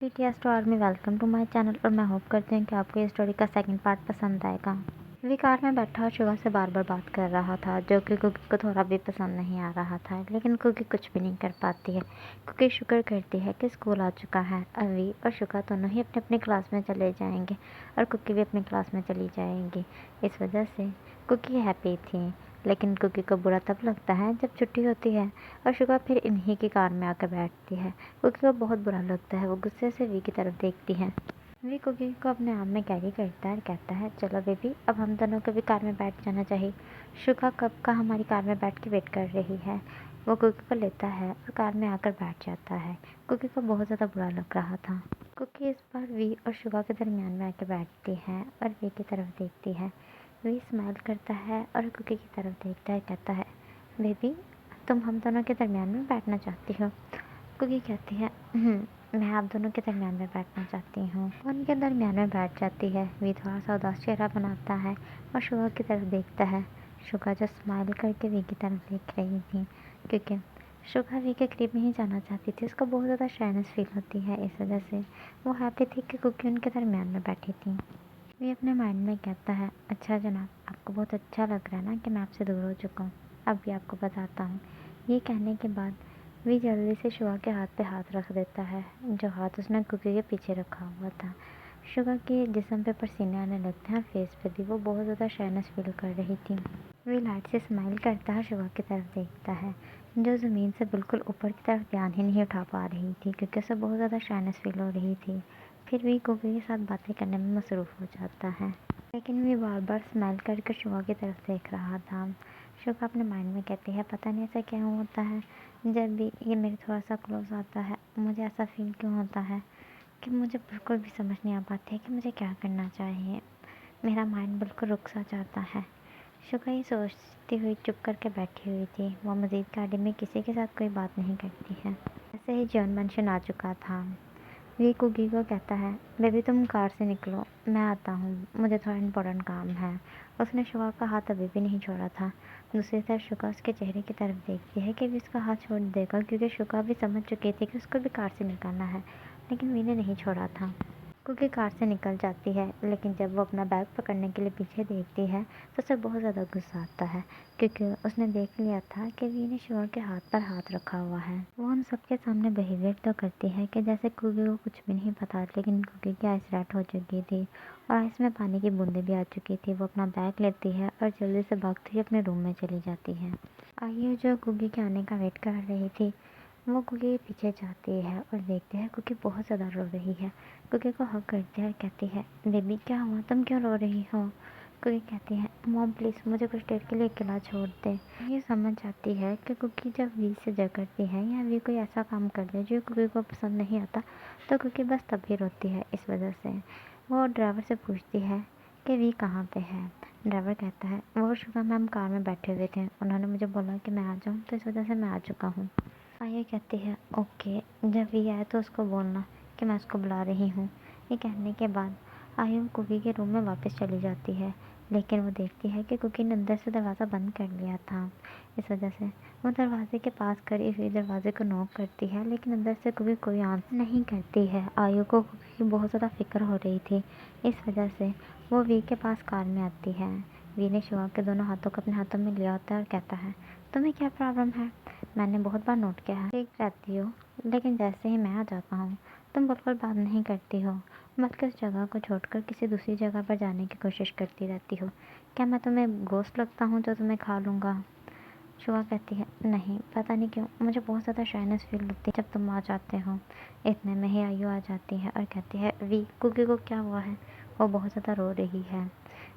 BTS to army welcome to my channel. और मैं hope करती हूँ कि आपको ये स्टोरी का सेकंड पार्ट पसंद आएगा। वी कार में बैठा और शुगा से बार बार बात कर रहा था, जो कि कुकी को थोड़ा भी पसंद नहीं आ रहा था। लेकिन कुकी कुछ भी नहीं कर पाती है। कुकी शुक्र करती है कि स्कूल आ चुका है और वी और शुगा दोनों ही अपने अपने क्लास में चले जाएंगे और कुकी भी अपनी क्लास में चली जाएंगी। इस वजह से कुकी हैप्पी थी। लेकिन कुकी को बुरा तब लगता है जब छुट्टी होती है और शुगा फिर इन्हीं की कार में आकर बैठती है। कुकी को बहुत बुरा लगता है। वो गुस्से से वी की तरफ देखती है। वी कुकी को अपने आर्म में कैरी करता है और कहता है, चलो बेबी, अब हम दोनों को भी कार में बैठ जाना चाहिए। शुगा कब का हमारी कार में बैठ के वेट कर रही है। वो कुकी को लेता है और कार में आकर बैठ जाता है। कुकी को बहुत ज़्यादा बुरा लग रहा था। कुकी इस बार वी और शुगा के दरमियान में आकर बैठती है और वी की तरफ देखती है। वी स्माइल करता है और कुकी की तरफ देखता है, कहता है, बेबी, तुम हम दोनों के दरमियान में बैठना चाहती हो। कुकी कहती है, मैं आप दोनों के दरमियान में बैठना चाहती हूँ। वो उनके दरमियान में बैठ जाती है। वी थोड़ा सा उदास चेहरा बनाता है और शुगा की तरफ देखता है। शुगा जो स्माइल करके वी की तरफ देख रही थी, क्योंकि शुगा वी के करीब नहीं जाना चाहती थी। उसको बहुत ज़्यादा शाइनेस फील होती है। इस वजह से वो हैप्पी थी कि कुकी उनके दरमियान में बैठी थी। वी अपने माइंड में कहता है, अच्छा जनाब, आपको बहुत अच्छा लग रहा है ना कि मैं आपसे दूर हो चुका हूँ। अब भी आपको बताता हूँ। ये कहने के बाद वी जल्दी से शुगा के हाथ पे हाथ रख देता है, जो हाथ उसने कुकी के पीछे रखा हुआ था। शुगा के जिस्म पे पसीने आने लगते हैं। फेस पे भी वो बहुत ज़्यादा शाइनेस फील कर रही थी। वी लाइट से स्माइल करता है, शुगा की तरफ देखता है, जो ज़मीन से बिल्कुल ऊपर की तरफ ध्यान ही नहीं उठा पा रही थी, क्योंकि उसे बहुत ज़्यादा शाइनेस फील हो रही थी। फिर भी कुकी के साथ बातें करने में मसरूफ़ हो जाता है। लेकिन वे बार बार स्माइल करके शुगा की तरफ देख रहा था। शुगा अपने माइंड में कहती है, पता नहीं ऐसा क्या होता है, जब भी ये मेरे थोड़ा सा क्लोज आता है मुझे ऐसा फील क्यों होता है कि मुझे बिल्कुल भी समझ नहीं आ पाती है कि मुझे क्या करना चाहिए। मेरा माइंड बिल्कुल रुक सा जाता है। शुगा ये सोचती हुई चुप करके बैठी हुई थी। वह मज़ीद गाड़ी में किसी के साथ कोई बात नहीं करती है। ऐसे ही जॉन मेंशन आ चुका था। वी कुकी को कहता है, बेबी तुम कार से निकलो, मैं आता हूँ, मुझे थोड़ा इम्पोर्टेंट काम है। उसने शुगा का हाथ अभी भी नहीं छोड़ा था। दूसरी तरफ शुगा उसके चेहरे की तरफ देखती है कि वी उसका हाथ छोड़ देगा, क्योंकि शुगा भी समझ चुकी थी कि उसको भी कार से निकलना है। लेकिन वी ने नहीं छोड़ा था। कुकी कार से निकल जाती है। लेकिन जब वो अपना बैग पकड़ने के लिए पीछे देखती है तो उसे बहुत ज़्यादा गुस्सा आता है, क्योंकि उसने देख लिया था कि वी ने शुगा के हाथ पर हाथ रखा हुआ है। वो उन सबके सामने बिहेवियर तो करती है कि जैसे कुकी को कुछ भी नहीं पता। लेकिन कुकी की आइस रेड हो चुकी थी और आइस में पानी की बूंदें भी आ चुकी थी। वो अपना बैग लेती है और जल्दी से भागती हुई अपने रूम में चली जाती है। आयु जो कुकी के आने का वेट कर रही थी, वो कुकी के पीछे जाती है और देखती है कुकी बहुत ज़्यादा रो रही है। कुकी को हग करती है और कहती है, बेबी क्या हुआ, तुम क्यों रो रही हो। कुकी कहती है, मॉम प्लीज़ मुझे कुछ देर के लिए अकेला छोड़ दे। ये समझ जाती है कि कुकी जब वी से झगड़ती है या वी कोई ऐसा काम कर दे जो कुकी को पसंद नहीं आता, तो कुकी बस तभी रोती है। इस वजह से वो ड्राइवर से पूछती है कि वी कहाँ पे है। ड्राइवर कहता है, वो शुगा मैम कार में बैठे हुए थे, उन्होंने मुझे बोला कि मैं आ जाऊँ, तो इस वजह से मैं आ चुका हूँ। आयु कहती है, ओके, जब वी आए तो उसको बोलना कि मैं उसको बुला रही हूँ। ये कहने के बाद आयु कुकी के रूम में वापस चली जाती है। लेकिन वो देखती है कि कुकी ने अंदर से दरवाज़ा बंद कर लिया था। इस वजह से वो दरवाजे के पास खड़ी हुई दरवाजे को नॉक करती है, लेकिन अंदर से कुकी कोई आंसर नहीं करती है। आयु को कुकी की बहुत ज़्यादा फिक्र हो रही थी। इस वजह से वो वी के पास कार में आती है। वी ने शुगा के दोनों हाथों को अपने हाथों में लिया होता है और कहता है, तुम्हें क्या प्रॉब्लम है। मैंने बहुत बार नोट किया है, ठीक रहती हो, लेकिन जैसे ही मैं आ जाता हूँ तुम बिल्कुल बात नहीं करती हो, बल्कि उस जगह को छोड़कर किसी दूसरी जगह पर जाने की कोशिश करती रहती हो। क्या मैं तुम्हें घोस्ट लगता हूँ जो तुम्हें खा लूँगा। शुगा कहती है, नहीं, पता नहीं क्यों मुझे बहुत ज़्यादा शाइनेस फील होती है जब तुम आ जाते हो। इतने में ही आयु आ जाती है और कहती है, वी कुकी को क्या हुआ है, वो बहुत ज़्यादा रो रही है।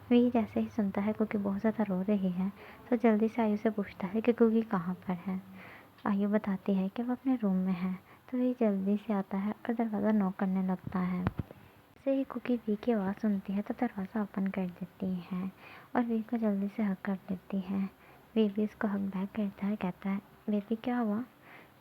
वी जैसे ही सुनता है कुकी बहुत ज़्यादा रो रही है, तो जल्दी से आयु से पूछता है कि कुकी कहाँ पर है। आयु बताती है कि वो अपने रूम में है। तो वी जल्दी से आता है और दरवाज़ा नॉक करने लगता है। जैसे ही कुकी वी की आवाज़ सुनती है तो दरवाज़ा ओपन कर देती है और वी को जल्दी से हक कर देती है। वी भी उसको हक बैक करता है, कहता है, बेबी क्या हुआ,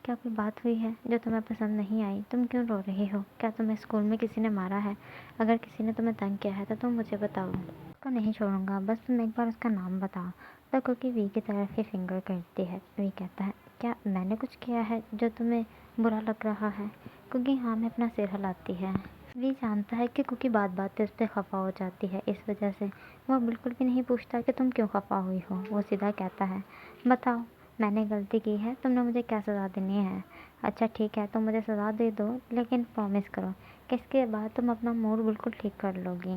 क्या कोई बात हुई है जो तुम्हें पसंद नहीं आई, तुम क्यों रो रही हो, क्या तुम्हें स्कूल में किसी ने मारा है, अगर किसी ने तुम्हें तंग किया है तो तुम मुझे बताओ, उसको नहीं छोड़ूंगा, बस तुम एक बार उसका नाम बताओ। तो कुकी वी की तरफ ही फिंगर करती है। वी कहता है, क्या मैंने कुछ किया है जो तुम्हें बुरा लग रहा है? कुकी हाँ में अपना सिर हिलाती है। वी जानता है कि कुकी बात बात पे उस पर खफा हो जाती है, इस वजह से वह बिल्कुल भी नहीं पूछता कि तुम क्यों खफा हुई हो। वो सीधा कहता है, बताओ मैंने गलती की है, तुमने मुझे क्या सज़ा देनी है? अच्छा ठीक है, तुम मुझे सज़ा दे दो, लेकिन प्रॉमिस करो कि इसके बाद तुम अपना मूड बिल्कुल ठीक कर लोगी।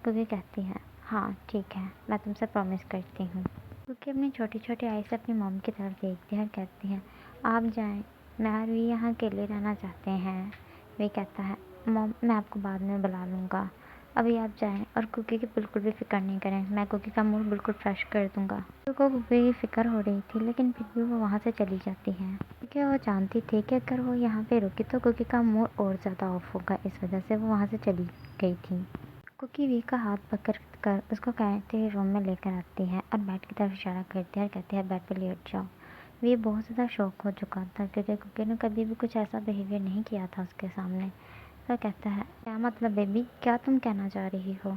कुकी कहती है, हाँ ठीक है, मैं तुमसे प्रॉमिस करती हूँ। कुकी अपनी छोटी छोटी आई से अपनी मॉम की तरफ देखती है और कहती है, आप जाएं, मैं और वी यहाँ अकेले रहना चाहते हैं। वे कहता है, मॉम मैं आपको बाद में बुला लूँगा, अभी आप जाएं और कुकी की बिल्कुल भी फ़िक्र नहीं करें, मैं कुकी का मूड बिल्कुल फ्रेश कर दूँगा। को कुकी की फ़िक्र हो रही थी, लेकिन फिर भी वो वहाँ से चली जाती है क्योंकि वो जानती थी कि अगर वो यहाँ पे रुकी तो कुकी का मूड और ज़्यादा ऑफ होगा, इस वजह से वो वहाँ से चली गई थी। कुकी वी का हाथ पकड़ कर उसको कहते रूम में लेकर आती है और बेड की तरफ इशारा करती है और कहती है, बेड पर लेट जाओ। वी बहुत ज़्यादा शॉक हो चुका था क्योंकि कुकी ने कभी भी कुछ ऐसा बिहेवियर नहीं किया था उसके सामने। तो कहता है, क्या मतलब बेबी, क्या तुम कहना चाह रही हो?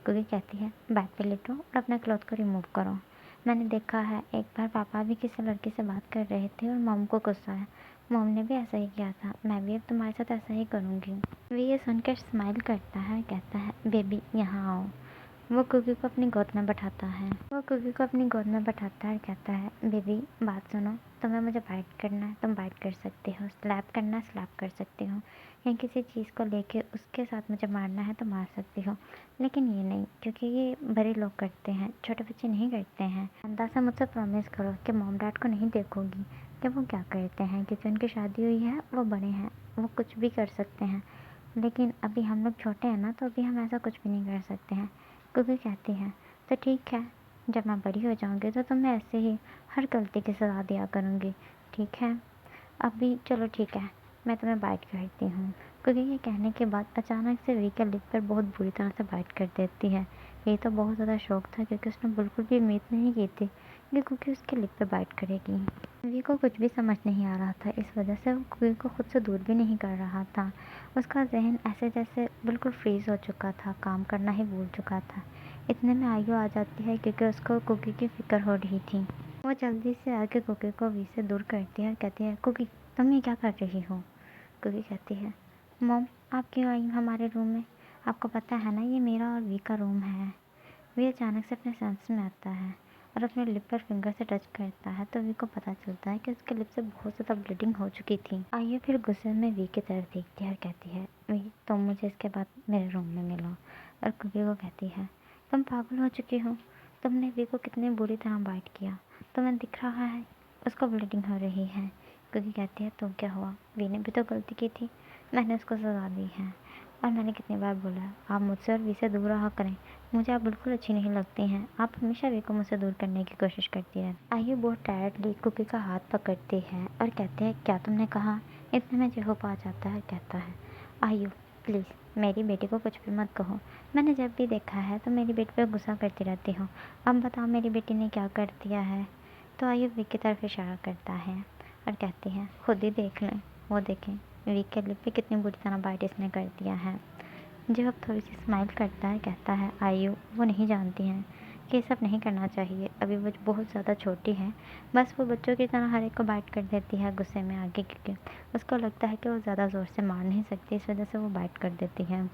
कुकी कहती है, बेड पे लेटो और अपने क्लॉथ को रिमूव करो। मैंने देखा है एक बार पापा भी किसी लड़की से बात कर रहे थे और मॉम को गुस्सा है, मॉम ने भी ऐसा ही किया था, मैं भी अब तुम्हारे साथ ऐसा ही करूँगी। वे ये सुनकर स्माइल करता है, कहता है, बेबी यहाँ आओ। वो कुकी को अपनी गोद में बैठाता है और कहता है, बेबी बात सुनो, तुम्हें मुझे बाइट करना है तुम बाइट कर सकती हो, स्लैप करना है स्लैप कर सकती हो, या किसी चीज़ को लेके उसके साथ मुझे मारना है तो मार सकती हो, लेकिन ये नहीं, क्योंकि ये बड़े लोग करते हैं, छोटे बच्चे नहीं करते हैं। अंदाज़ा मुझसे प्रॉमिस करो कि मॉम डैड को नहीं देखोगी कि वो क्या करते हैं, क्योंकि उनकी शादी हुई है, वो बड़े हैं, वो कुछ भी कर सकते हैं, लेकिन अभी हम लोग छोटे हैं ना, तो अभी हम ऐसा कुछ भी नहीं कर सकते हैं। कुकी कहती है, तो ठीक है, जब मैं बड़ी हो जाऊँगी तो मैं ऐसे ही हर गलती की सज़ा दिया करूँगी, ठीक है? अभी चलो ठीक है, मैं तुम्हें बाइट करती हूँ। कुकी ये कहने के बाद अचानक से वी के लिप पर बहुत बुरी तरह से बाइट कर देती है। ये तो बहुत ज़्यादा शौक था क्योंकि उसने बिल्कुल भी उम्मीद नहीं की थी कि कुकी उसके लिप पर बाइट करेगी। वी को कुछ भी समझ नहीं आ रहा था, इस वजह से वो कुकी को खुद से दूर भी नहीं कर रहा था। उसका जहन ऐसे जैसे बिल्कुल फ्रीज़ हो चुका था, काम करना ही भूल चुका था। इतने में आयु आ जाती है क्योंकि उसको कुकी की फ़िक्र हो रही थी। वो जल्दी से आके कुकी को वी से दूर करती है और कहती है, कुकी तुम ये क्या कर रही हो? कुकी कहती है, मॉम आप क्यों आई हमारे रूम में? आपको पता है ना ये मेरा और वी का रूम है। वी अचानक से अपने सेंस में आता है और अपने लिप पर फिंगर से टच करता है तो वी को पता चलता है कि उसके लिप से बहुत ज़्यादा ब्लीडिंग हो चुकी थी। आइए फिर गुस्से में वी की तरफ देखती है और कहती है, वी तुम मुझे इसके बाद मेरे रूम में मिलो। और कुकी को कहती है, तुम पागल हो चुकी हो, तुमने वी को कितनी बुरी तरह बाइट किया, तुम्हें दिख रहा है उसको ब्लीडिंग हो रही है। कुकी कहती है, तो क्या हुआ, वी ने भी तो गलती की थी, मैंने उसको सज़ा दी है, और मैंने कितनी बार बोला आप मुझसे और वी से दूर रहा करें, मुझे आप बिल्कुल अच्छी नहीं लगती हैं, आप हमेशा वी को मुझसे दूर करने की कोशिश करती है। आयु बहुत टायर्डली कुकी का हाथ पकड़ती है और कहते हैं, क्या तुमने कहा? इतने में जेहोप आ जाता है, कहता है, आयु प्लीज़ मेरी बेटी को कुछ भी मत कहो, मैंने जब भी देखा है तो मेरी बेटी पर गुस्सा करती रहती हो, अब बताओ मेरी बेटी ने क्या कर दिया है? तो आयु वी की तरफ इशारा करता है और कहती है, खुद ही देख लें, वो देखें वी के लिप पे कितनी बुरी तरह बाइट इसने कर दिया है। जब अब थोड़ी सी स्माइल करता है, कहता है, आयु वो नहीं जानती हैं कि ये सब नहीं करना चाहिए, अभी वो बहुत ज़्यादा छोटी है, बस वो बच्चों की तरह हर एक को बाइट कर देती है गुस्से में आके, क्योंकि उसको लगता है कि वो ज़्यादा ज़ोर से मार नहीं सकती, इस वजह से वो बाइट कर देती है।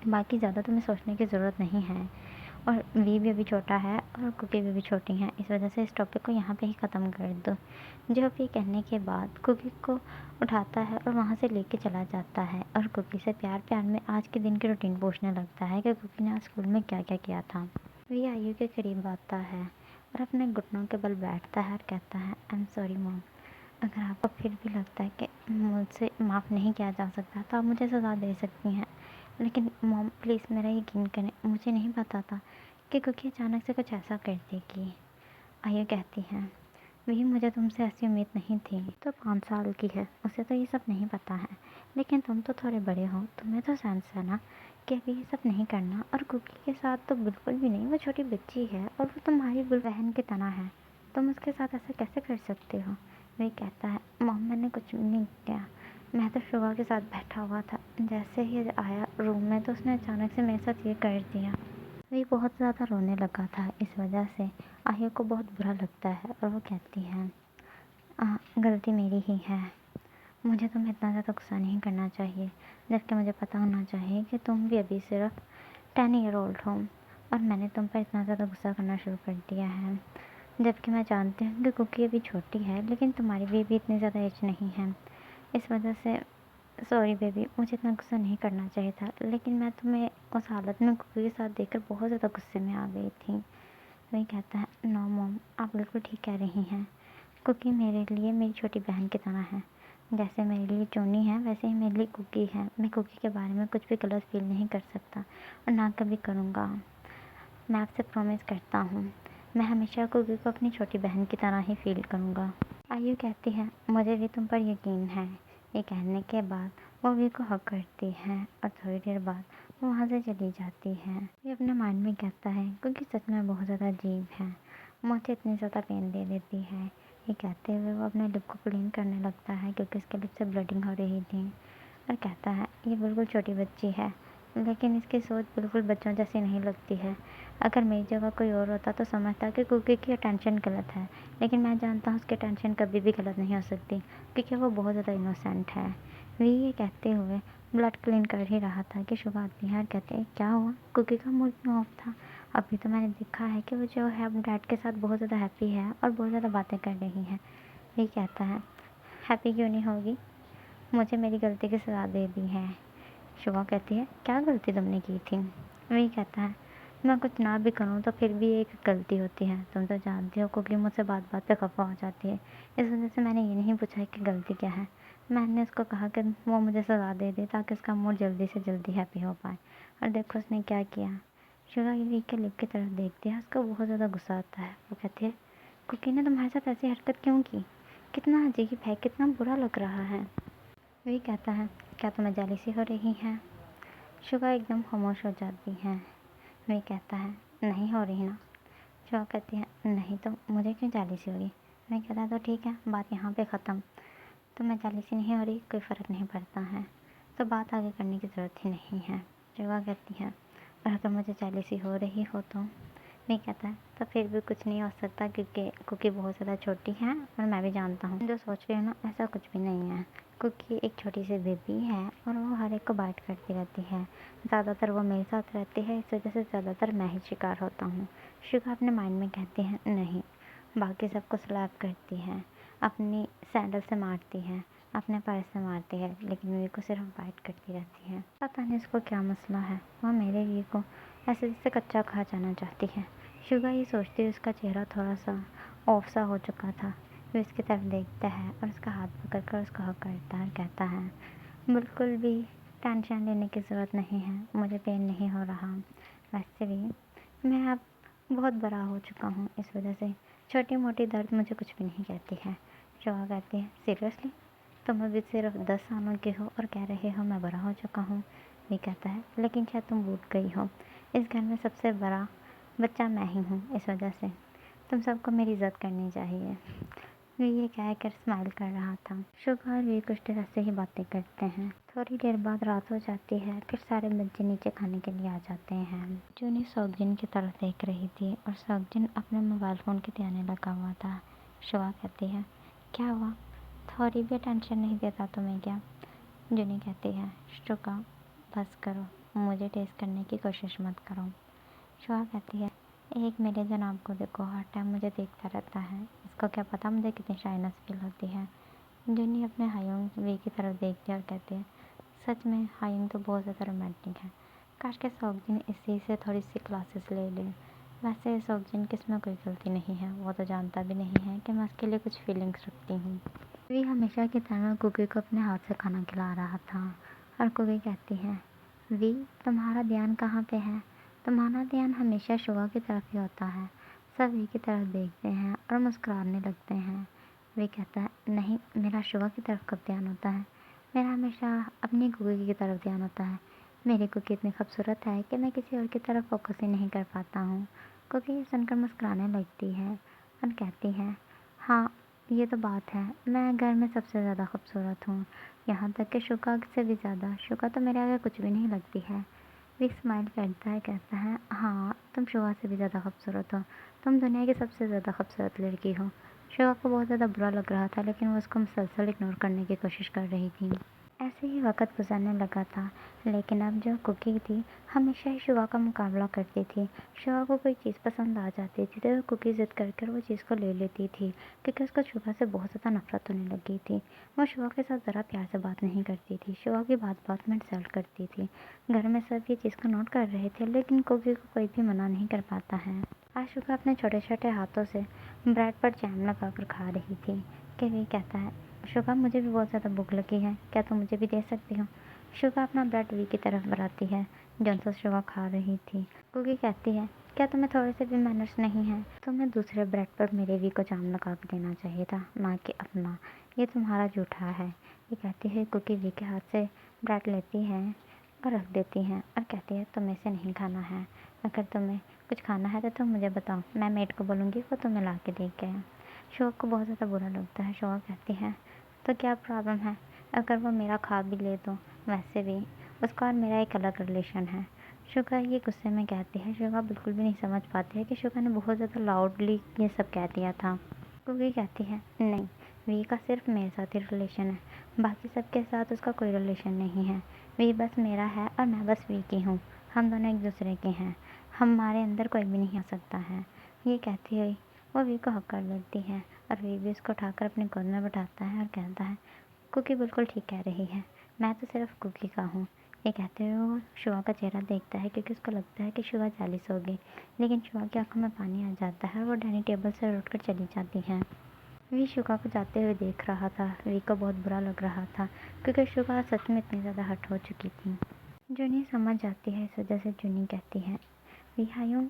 बाकी ज़्यादा तुम्हें सोचने की ज़रूरत नहीं है। और वी भी अभी छोटा है और कुकी भी छोटी हैं, इस वजह से इस टॉपिक को यहाँ पे ही ख़त्म कर दो। जब ये कहने के बाद कुकी को उठाता है और वहाँ से लेके चला जाता है और कुकी से प्यार प्यार में आज के दिन की रूटीन पूछने लगता है कि कुकी ने आज स्कूल में क्या क्या किया था। वी आयु के करीब आता है और अपने घुटनों के बल बैठता है और कहता है, आई एम सॉरी मॉम, अगर आपको फिर भी लगता है कि मुझसे माफ़ नहीं किया जा सकता तो आप मुझे सज़ा दे सकती हैं, लेकिन मॉम प्लीज़ मेरा यकीन करें, मुझे नहीं पता था कि कुकी अचानक से कुछ ऐसा कर देगी। आयु कहती है, वही मुझे तुमसे ऐसी उम्मीद नहीं थी, तो 5 साल की है, उसे तो ये सब नहीं पता है, लेकिन तुम तो थोड़े बड़े हो, तुम्हें तो सेंस है ना कि अभी ये सब नहीं करना। और कुकी के साथ तो बिल्कुल भी नहीं, वो छोटी बच्ची है और वो तुम्हारी बहन की तरह है, तुम उसके साथ ऐसा कैसे कर सकते हो? वही कहता है, मॉम मैंने कुछ भी नहीं किया, मैं तो शुभा के साथ बैठा हुआ था, जैसे ही आया रूम में तो उसने अचानक से मेरे साथ ये कर दिया। वही बहुत ज़्यादा रोने लगा था, इस वजह से आयु को बहुत बुरा लगता है और वो कहती है, गलती मेरी ही है, मुझे तुम्हें इतना ज़्यादा गुस्सा नहीं करना चाहिए, जबकि मुझे पता होना चाहिए कि तुम भी अभी सिर्फ 10 ईयर ओल्ड हो और मैंने तुम पर इतना ज़्यादा गुस्सा करना शुरू कर दिया है। जबकि मैं जानती हूँ कि कुकी अभी छोटी है, लेकिन तुम्हारी भी इतनी ज़्यादा एज नहीं है। इस वजह से सॉरी बेबी, मुझे इतना गुस्सा नहीं करना चाहिए था, लेकिन मैं तुम्हें उस हालत में कुकी के साथ देखकर बहुत ज़्यादा गुस्से में आ गई थी। वही कहता है, नो मॉम, आप बिल्कुल ठीक कह रही हैं। कुकी मेरे लिए मेरी छोटी बहन की तरह है। जैसे मेरे लिए चोनी है, वैसे ही मेरे लिए कुकी है। मैं कुकी के बारे में कुछ भी गलत फील नहीं कर सकता और ना कभी करूँगा। मैं आपसे प्रॉमिस करता हूँ, मैं हमेशा कुकी को अपनी छोटी बहन की तरह ही फील करूँगा। आयु कहती है, मुझे भी तुम पर यकीन है। ये कहने के बाद वो अभी को हक करती है और थोड़ी देर बाद वो वहाँ से चली जाती है। ये अपने माइंड में कहता है, क्योंकि सच में बहुत ज़्यादा अजीब है, मुझे इतनी ज़्यादा पेन दे देती है। ये कहते हुए वो अपने लिप को क्लीन करने लगता है, क्योंकि उसके लिप से ब्लीडिंग हो रही थी, और कहता है, ये बिल्कुल छोटी बच्ची है, लेकिन इसकी सोच बिल्कुल बच्चों जैसी नहीं लगती है। अगर मेरी जगह कोई और होता तो समझता कि कुकी की अटेंशन गलत है, लेकिन मैं जानता हूँ उसकी अटेंशन कभी भी गलत नहीं हो सकती, क्योंकि वो बहुत ज़्यादा इनोसेंट है। वी ये कहते हुए ब्लड क्लीन कर ही रहा था कि शुभ आती है और कहते हैं, क्या हुआ, कुकी का मूड क्यों ऑफ था? अभी तो मैंने देखा है कि वो जो है अपने डैड के साथ बहुत ज़्यादा हैप्पी है और बहुत ज़्यादा बातें कर रही है। वी कहता है, हैप्पी क्यों नहीं होगी, मुझे मेरी गलती की सज़ा दे दी है। शुभा कहती है, क्या गलती तुमने की थी? वही कहता है, मैं कुछ ना भी करूँ तो फिर भी एक गलती होती है, तुम तो जानती हो क्योंकि मुझसे बात बात पे खफा हो जाती है। इस वजह से मैंने ये नहीं पूछा कि गलती क्या है। मैंने उसको कहा कि वो मुझे सज़ा दे दे ताकि उसका मूड जल्दी से जल्दी हैप्पी हो पाए, और देखो उसने क्या किया। शुभा ये के लिप की तरफ देखती है, उसको बहुत ज़्यादा गुस्सा आता है। वो कहती है, कुकी ने तुम्हारे साथ ऐसी हरकत क्यों की? कितना अजीब है, कितना बुरा लग रहा है। वही कहता है, क्या तुम्हें जेलसी हो रही है? शुभा एकदम खामोश हो जाती है। वही कहता है, नहीं हो रही ना। शुभा कहती है, नहीं तो मुझे क्यों जेलसी होगी? वही कहता है, तो ठीक है, बात यहाँ पे ख़त्म। तुम्हें जेलसी नहीं हो रही, कोई फ़र्क नहीं पड़ता है, तो बात आगे करने की ज़रूरत ही नहीं है। शुभा कहती है, और अगर मुझे जेलसी हो रही हो तो? नहीं कहता है, तो फिर भी कुछ नहीं हो सकता, क्योंकि कुकी बहुत ज़्यादा छोटी है और मैं भी जानता हूँ जो सोच रही हूँ ना, ऐसा कुछ भी नहीं है। कुकी एक छोटी सी बेबी है और वो हर एक को बाइट करती रहती है। ज़्यादातर वो मेरे साथ रहती है, इस वजह से ज़्यादातर मैं ही शिकार होता हूँ। शुगा अपने माइंड में कहती है, नहीं, बाकी सबको स्लैप करती है, अपनी सैंडल से मारती है, अपने पैर से मारती है, लेकिन मेरे को सिर्फ बाइट करती रहती है। पता नहीं उसको क्या मसला है, वो मेरे लिए को ऐसे जैसे कच्चा खा जाना चाहती है। शुगा ये सोचती है उसका चेहरा थोड़ा सा ऑफ सा हो चुका था। वो इसकी तरफ देखता है और उसका हाथ पकड़कर उसको हक करता है और कहता है, बिल्कुल भी टेंशन लेने की ज़रूरत नहीं है, मुझे पेन नहीं हो रहा। वैसे भी मैं अब बहुत बड़ा हो चुका हूँ, इस वजह से छोटी मोटी दर्द मुझे कुछ भी नहीं कहती है। शुगा कहती है, सीरियसली, तुम अभी सिर्फ 10 सालों के हो और कह रहे हो मैं बड़ा हो चुका हूँ? ये कहता है, लेकिन शायद तुम भूल गई हो, इस घर में सबसे बड़ा बच्चा मैं ही हूँ, इस वजह से तुम सबको मेरी इज़्ज़त करनी चाहिए। वो ये कहकर स्माइल कर रहा था। शुगा और वे कुछ देर ऐसे ही बातें करते हैं। थोड़ी देर बाद रात हो जाती है, फिर सारे बच्चे नीचे खाने के लिए आ जाते हैं। जूनी सौगजिन की तरफ देख रही थी और सौगजिन अपने मोबाइल फ़ोन के ध्यान लगा हुआ था। शुगा कहती है, क्या हुआ, थोड़ी भी टेंशन नहीं देता तुम्हें क्या? जूनी कहती है, शुगा बस करो, मुझे टेस्ट करने की कोशिश मत करो। शुआ कहती है, एक मेरे जनाब को देखो, हर टाइम मुझे देखता रहता है, इसको क्या पता मुझे कितनी शाइनेस फील होती है। जूनी अपने हायुंग वे की तरफ देखती है और कहती है, सच में हायुंग तो बहुत ज़्यादा रोमांटिक है, काश के सौगजिन इसी से थोड़ी सी क्लासेस ले लें। वैसे सौगजिन की इसमें कोई गलती नहीं है, वो तो जानता भी नहीं है कि मैं उसके लिए कुछ फीलिंग्स रखती हूँ। वे हमेशा की तरह कुकी को अपने हाथ से खाना खिला रहा था और कुकी कहती है, वी तुम्हारा ध्यान कहाँ पे है? तुम्हारा ध्यान हमेशा शुगा की तरफ ही होता है। सब वी की तरफ देखते हैं और मुस्कुराने लगते हैं। वे कहता है, नहीं, मेरा शुगा की तरफ कब ध्यान होता है? मेरा हमेशा अपनी कुकी की तरफ ध्यान होता है। मेरी कुकी इतनी खूबसूरत है कि मैं किसी और की तरफ फोकस ही नहीं कर पाता हूँ। कुकी ये सुनकर मुस्कुराने लगती है और कहती है, हाँ, ये तो बात है, मैं घर में सबसे ज़्यादा खूबसूरत हूँ, यहाँ तक कि शुगा से भी ज़्यादा। शुगा तो मेरे आगे कुछ भी नहीं लगती है। विक स्माइल करता है, कहता है, हाँ, तुम शुगा से भी ज़्यादा खूबसूरत हो, तुम दुनिया की सबसे ज़्यादा खूबसूरत लड़की हो। शिवा को बहुत ज़्यादा बुरा लग रहा था, लेकिन वो उसको मुसलसल इग्नोर करने की कोशिश कर रही थी। ऐसे ही वक़्त गुज़रने लगा था, लेकिन अब जो कुकी थी, हमेशा ही शिवा का मुकाबला करती थी। शिवा को कोई चीज़ पसंद आ जाती थी, तो कुकी ज़िद कर वो चीज़ को ले लेती थी, क्योंकि उसको शिवा से बहुत ज़्यादा नफ़रत होने लगी थी। वो शिवा के साथ ज़रा प्यार से बात नहीं करती थी, शिवा की बात-बात में इंसल्ट करती थी। घर में सब ये चीज़ को नोट कर रहे थे, लेकिन कुकी को कोई भी मना नहीं कर पाता है। आज शिवा अपने छोटे-छोटे हाथों से ब्रेड पर जैम लगाकर खा रही थी। केवी कहता है, शुभा मुझे भी बहुत ज़्यादा भूख लगी है, क्या तुम मुझे भी दे सकती हो? शुभा अपना ब्रेड वी की तरफ बढ़ाती है, जौन-सा शुभा खा रही थी। कुकी कहती है, क्या तुम्हें थोड़े से भी मैनर्स नहीं हैं? तुम्हें दूसरे ब्रेड पर मेरे वी को जाम लगा के देना चाहिए था, ना कि अपना। ये तुम्हारा जूठा है। ये कहती है कुकी वी के हाथ से ब्रेड लेती है और रख देती है और कहती है, तुम्हें इसे नहीं खाना है। अगर तुम्हें कुछ खाना है तो तुम मुझे बताओ, मैं मेड को बोलूँगी वो तुम्हें ला के दे के आए। शुभा को बहुत ज़्यादा बुरा लगता है। शुभा कहती है, तो क्या प्रॉब्लम है? अगर वो मेरा खा भी ले तो वैसे भी उसका और मेरा एक अलग रिलेशन है। शुभा ये गुस्से में कहती है। शुभा बिल्कुल भी नहीं समझ पाती है कि शुभा ने बहुत ज़्यादा लाउडली ये सब कह दिया था। कुकी कहती है, नहीं, वी का सिर्फ मेरे साथ ही रिलेशन है, बाकी सबके साथ उसका कोई रिलेशन नहीं है। वी बस मेरा है और मैं बस वी की हूँ। हम दोनों एक दूसरे के हैं, हमारे अंदर कोई भी नहीं आ सकता है। ये कहती हुई वो वी को हक कर लेती है और वी भी उसको उठाकर अपने गोद में बैठाता है और कहता है, कुकी बिल्कुल ठीक कह रही है, मैं तो सिर्फ कुकी का हूँ। ये कहते हुए वो शुआ का चेहरा देखता है, क्योंकि उसको लगता है कि शुआ जालिस होगी, लेकिन शुआ की आंखों में पानी आ जाता है और वो डाइनिंग टेबल से उठकर चली जाती है। वी शुगा को जाते हुए देख रहा था। वी को बहुत बुरा लग रहा था, क्योंकि शुगा सच में इतनी ज़्यादा हर्ट हो चुकी थी। जूनी समझ जाती है, इस वजह से जूनी कहती है, वी हायूं,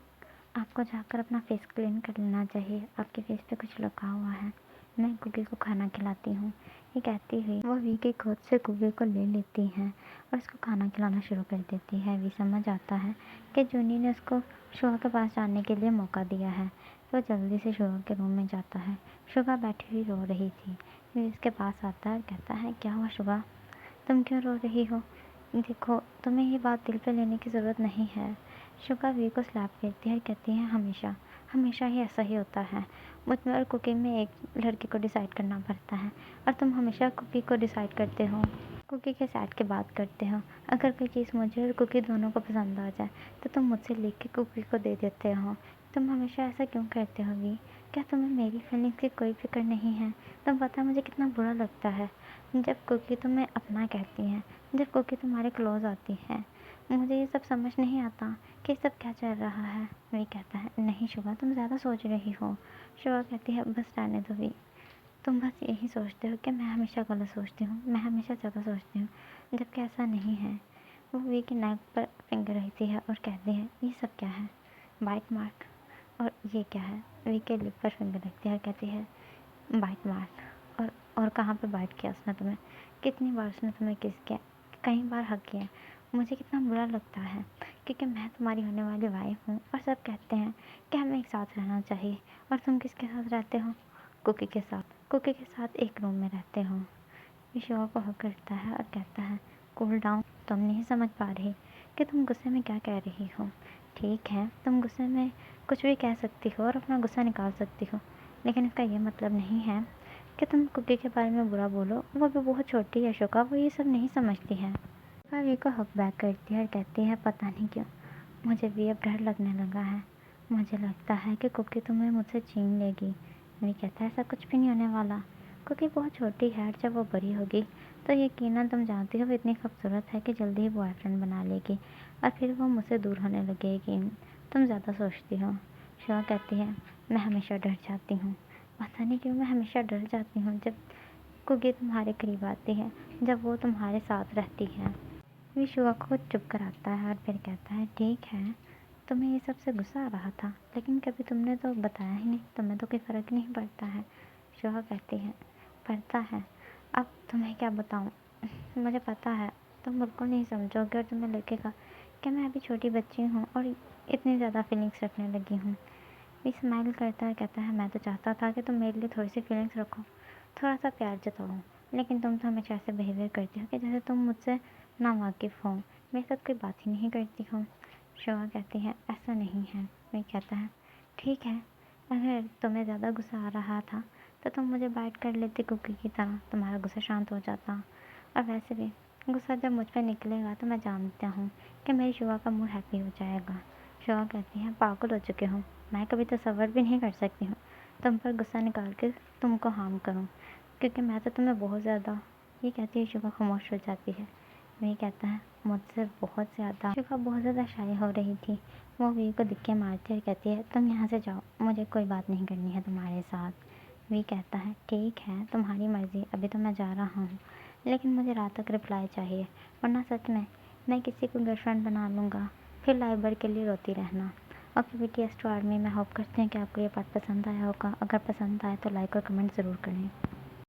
आपको जाकर अपना फेस क्लीन कर लेना चाहिए, आपके फेस पे कुछ लगा हुआ है। मैं कुकी को खाना खिलाती हूँ। ये कहती हुई वो वी की गोद से कुकी को ले लेती है और उसको खाना खिलाना शुरू कर देती है। वी समझ आता है कि जूनी ने उसको शुगा के पास जाने के लिए मौका दिया है। वो जल्दी से शुगा के रूम में जाता है। शुगा बैठी हुई रो रही थी। वी उसके पास आता है और कहता है, क्या हुआ शुगा, तुम क्यों रो रही हो? देखो, तुम्हें ये बात दिल पे लेने की ज़रूरत नहीं है। शुगा वी को स्लैप करती है और कहती है, हमेशा हमेशा ही ऐसा ही होता है। मुझ में और कुकी में एक लड़की को डिसाइड करना पड़ता है और तुम हमेशा कुकी को डिसाइड करते हो, कुकी के साइड की बात करते हो। अगर कोई चीज़ मुझे और कुकी दोनों को पसंद आ जाए तो तुम मुझसे लेके के कुकी को दे देते हो। तुम हमेशा ऐसा क्यों करते हो वी? क्या तुम्हें मेरी फीलिंग्स की कोई फिक्र नहीं है? तुम पता है मुझे कितना बुरा लगता है जब कुकी तुम्हें अपना कहती है, जब कुकी तुम्हारे क्लोज आती है। मुझे ये सब समझ नहीं आता कि सब क्या चल रहा है। वी कहता है, नहीं शुभा, तुम ज़्यादा सोच रही हो। शुभा कहती है, बस रहने दो वी, तुम बस यही सोचते हो कि मैं हमेशा गलत सोचती हूँ, मैं हमेशा ज़्यादा सोचती हूँ, जबकि ऐसा नहीं है। वो वी की नाक पर फिंगर रहती है और कहती है, ये सब क्या है? Bite mark. और ये क्या है? वी के लिप पर फिंगर रखती है और कहती है, बाइट मार्क। और कहाँ पे बाइट किया उसने तुम्हें? कितनी बार उसने तुम्हें किस किया? कई बार हक किया। मुझे कितना बुरा लगता है, क्योंकि मैं तुम्हारी होने वाली वाइफ हूँ और सब कहते हैं कि हमें एक साथ रहना चाहिए। और तुम किसके साथ रहते हो? कुकी के साथ। कुकी के साथ एक रूम में रहते हो। विशवा को हक करता है और कहता है, कूल डाउन, तुम नहीं समझ पा रही कि तुम गुस्से में क्या कह रही हो। ठीक है, तुम गुस्से में कुछ भी कह सकती हो और अपना गुस्सा निकाल सकती हो, लेकिन इसका ये मतलब नहीं है कि तुम कुकी के बारे में बुरा बोलो। वो भी बहुत छोटी है शुका, वो ये सब नहीं समझती है। वी को हक बैक करती है और कहती है, पता नहीं क्यों मुझे भी अब डर लगने लगा है। मुझे लगता है कि कुकी तुम्हें मुझसे छीन लेगी। वी कहता है, ऐसा कुछ भी नहीं होने वाला। कुकी बहुत छोटी है और जब वो बड़ी होगी तो यकीनन तुम जानती हो वो इतनी खूबसूरत है कि जल्दी ही बॉयफ्रेंड बना लेगी और फिर वो मुझसे दूर होने लगेगी। तुम ज़्यादा सोचती हो। शिवा कहती है, मैं हमेशा डर जाती हूँ। पता नहीं क्यों मैं हमेशा डर जाती हूँ जब कुकी तुम्हारे करीब आती है, जब वो तुम्हारे साथ रहती है। वी शिवा को चुप कराता है और फिर कहता है, ठीक है, तुम्हें ये सब से गुस्सा आ रहा था, लेकिन कभी तुमने तो बताया ही नहीं, तुम्हें तो कोई फ़र्क ही नहीं पड़ता है। शिवा कहती है, पड़ता है, अब तुम्हें क्या बताऊँ। मुझे पता है तुम बिल्कुल नहीं समझोगे और तुम्हें लगेगा कि मैं अभी छोटी बच्ची हूँ और इतनी ज़्यादा फीलिंग्स रखने लगी हूँ। वी स्माइल करता है, कहता है, मैं तो चाहता था कि तुम मेरे लिए थोड़ी सी फीलिंग्स रखो, थोड़ा सा प्यार जताओ, लेकिन तुम तो हमेशा ऐसे बिहेवियर करती हो कि जैसे तुम मुझसे नावाकिफ़ हो, मेरे साथ कोई बात ही नहीं करती हो। शिवा कहती है, ऐसा नहीं है। वी कहता है, ठीक है, अगर तुम्हें ज़्यादा गुस्सा आ रहा था तो तुम मुझे बाइट कर लेती कुकी की तरह, तुम्हारा गुस्सा शांत हो जाता। और वैसे भी गुस्सा जब मुझ पर निकलेगा तो मैं जानता हूँ कि मेरी शुआ का मूड हैप्पी हो जाएगा। शुआ कहती है, पागल हो चुके हो, मैं कभी तसव्वुर भी नहीं कर सकती हूँ तुम पर गुस्सा निकाल के तुमको हार्म करूँ, क्योंकि मैं तो तुम्हें बहुत ज़्यादा। ये कहती है शुआ खामोश हो जाती है। वी कहता है, मुझसे बहुत ज़्यादा। शुआ बहुत ज़्यादा शाय हो रही थी। वो वी को दिक्के मारती और कहती है, तुम यहाँ से जाओ, मुझे कोई बात नहीं करनी है तुम्हारे साथ। वी कहता है, ठीक है तुम्हारी मर्ज़ी, अभी तो मैं जा रहा हूँ, लेकिन मुझे रात तक रिप्लाई चाहिए, वरना सच में मैं किसी को गर्लफ्रेंड बना लूँगा, फिर लाइफ भर के लिए रोती रहना। ओके BTS टू आर्मी, मैं होप करती हूँ कि आपको ये पार्ट पसंद आया होगा। अगर पसंद आए तो लाइक और कमेंट ज़रूर करें।